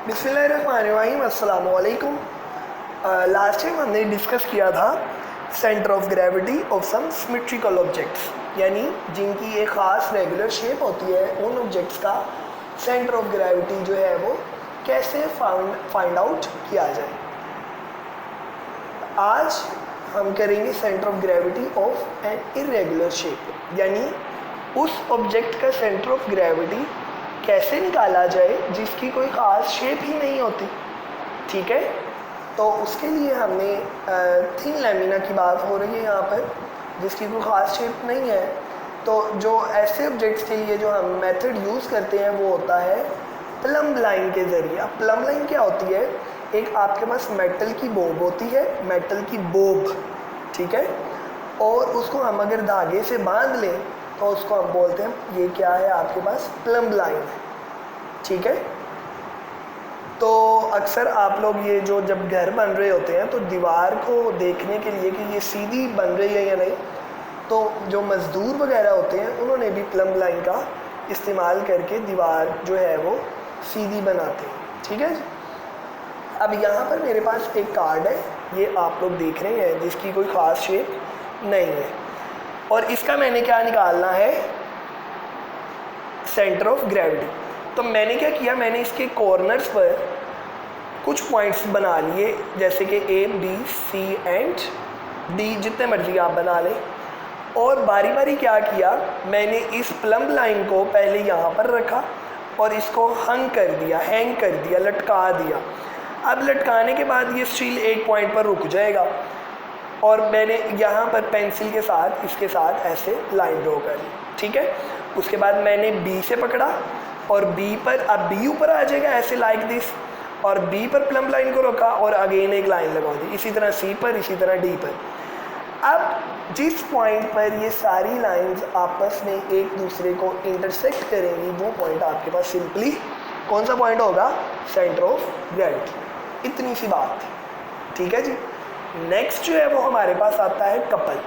बिस्मिल्लाहिर्रहमानिर्रहीम, अस्सलाम वालेकुम। लास्ट टाइम हमने डिस्कस किया था centre of gravity of some symmetrical objects, यानी जिनकी एक ख़ास रेगुलर शेप होती है, उन ऑब्जेक्ट्स का सेंटर ऑफ ग्रेविटी जो है वो कैसे फाइंड आउट किया जाए। आज हम करेंगे centre of gravity of an irregular shape, यानी उस ऑब्जेक्ट का सेंटर ऑफ ग्रेविटी कैसे निकाला जाए जिसकी कोई ख़ास शेप ही नहीं होती। ठीक है, तो उसके लिए हमने थिन लैमिना की बात हो रही है यहाँ पर, जिसकी कोई ख़ास शेप नहीं है। तो जो ऐसे ऑब्जेक्ट्स के लिए जो हम मेथड यूज़ करते हैं वो होता है प्लम्ब लाइन के ज़रिए। अब प्लम्ब लाइन क्या होती है? एक आपके पास मेटल की बोब होती है, मेटल की बोब, ठीक है, और उसको हम अगर धागे से बांध लें तो उसको हम बोलते हैं ये क्या है, आपके पास प्लम्ब लाइन है। ठीक है, तो अक्सर आप लोग ये जो जब घर बन रहे होते हैं तो दीवार को देखने के लिए कि ये सीधी बन रही है या नहीं, तो जो मज़दूर वगैरह होते हैं उन्होंने भी प्लम्ब लाइन का इस्तेमाल करके दीवार जो है वो सीधी बनाते हैं। ठीक है, अब यहाँ पर मेरे पास एक कार्ड है, ये आप लोग देख रहे हैं, जिसकी कोई ख़ास शेप नहीं है, और इसका मैंने क्या निकालना है, सेंटर ऑफ ग्रेविटी। तो मैंने क्या किया, मैंने इसके कॉर्नर्स पर कुछ पॉइंट्स बना लिए, जैसे कि A B C and D, जितने मर्जी आप बना लें, और बारी बारी क्या किया, मैंने इस प्लम्ब लाइन को पहले यहाँ पर रखा और इसको हैंग कर दिया, लटका दिया। अब लटकाने के बाद ये स्टील एक पॉइंट पर रुक जाएगा, और मैंने यहाँ पर पेंसिल के साथ इसके साथ ऐसे लाइन ड्रॉ कर ली। ठीक है, उसके बाद मैंने बी से पकड़ा और बी पर, अब बी ऊपर आ जाएगा ऐसे लाइक दिस, और बी पर प्लम्ब लाइन को रखा और अगेन एक लाइन लगा दी, इसी तरह सी पर, इसी तरह डी पर। अब जिस पॉइंट पर ये सारी लाइंस आपस में एक दूसरे को इंटरसेक्ट करेंगी, वो पॉइंट आपके पास सिंपली कौन सा पॉइंट होगा, सेंटर ऑफ ग्रेविटी। इतनी सी बात, ठीक है जी। नेक्स्ट जो है वो हमारे पास आता है कपल।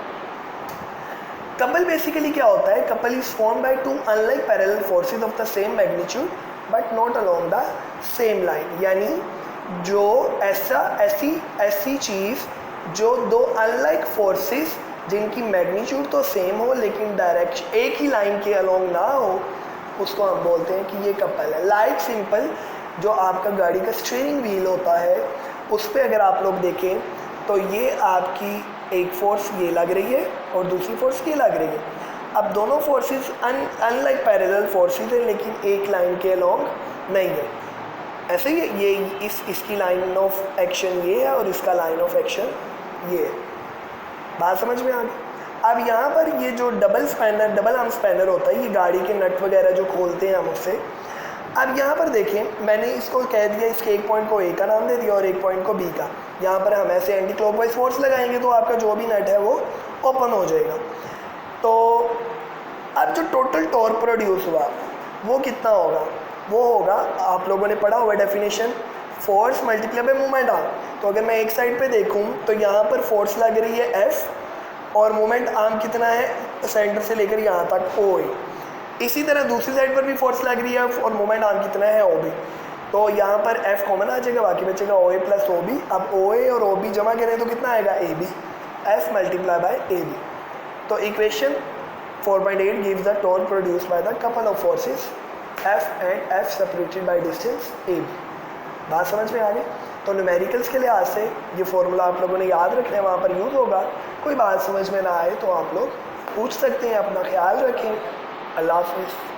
कपल बेसिकली क्या होता है, couple is form by two unlike parallel forces of the same magnitude but not along the same line, यानी जो ऐसी चीज़ जो दो अनलाइक फोर्सेस जिनकी मैग्नीट्यूड तो सेम हो लेकिन डायरेक्शन एक ही लाइन के अलोंग ना हो, उसको हम बोलते हैं कि ये कपल है। लाइक सिंपल, जो आपका गाड़ी का स्टीयरिंग व्हील होता है उस पर अगर आप लोग देखें तो ये आपकी एक फोर्स ये लग रही है और दूसरी फोर्स ये लग रही है। अब दोनों फोर्सेस अनलाइक पैरेलल फोर्सेस है लेकिन एक लाइन के अलोंग नहीं है। ऐसे ही ये इसकी लाइन ऑफ एक्शन ये है और इसका लाइन ऑफ एक्शन ये है। बात समझ में आ गई? अब यहाँ पर ये जो डबल आर्म स्पैनर होता है, ये गाड़ी के नट वगैरह जो खोलते हैं हम उससे। अब यहाँ पर देखें, मैंने इसको कह दिया, इसके एक पॉइंट को ए का नाम दे दिया और एक पॉइंट को बी का। यहाँ पर हम ऐसे एंटी क्लॉकवाइज फोर्स लगाएंगे तो आपका जो भी नट है वो ओपन हो जाएगा। तो अब जो टोटल टॉर्क प्रोड्यूस हुआ वो कितना होगा, वो होगा, आप लोगों ने पढ़ा हुआ definition, force multiply by moment arm. तो अगर मैं एक साइड पे देखूँ तो यहाँ पर फोर्स लग रही है एफ और मोमेंट आर्म कितना है, सेंटर से लेकर यहाँ तक ओ ए। इसी तरह दूसरी साइड पर भी फोर्स लग रही है और मोमेंट आर्म कितना है, ओ बी। तो यहाँ पर एफ कॉमन आ जाएगा, बाकी बचेगा ओ ए प्लस ओ बी। अब ओ ए और ओ बी जमा करें तो कितना आएगा, A B, F multiply by A B. तो equation 4.8 gives the torque produced by the couple of forces F and F separated by distance A B. बात समझ में आ गई? तो न्यूमेरिकल्स के लिहाज से ये फॉर्मूला आप लोगों ने याद रखना है, वहाँ पर यूज़ होगा। कोई बात समझ में ना आए तो आप लोग पूछ सकते हैं। अपना ख्याल रखें। अल्लाह हाफ़िज़।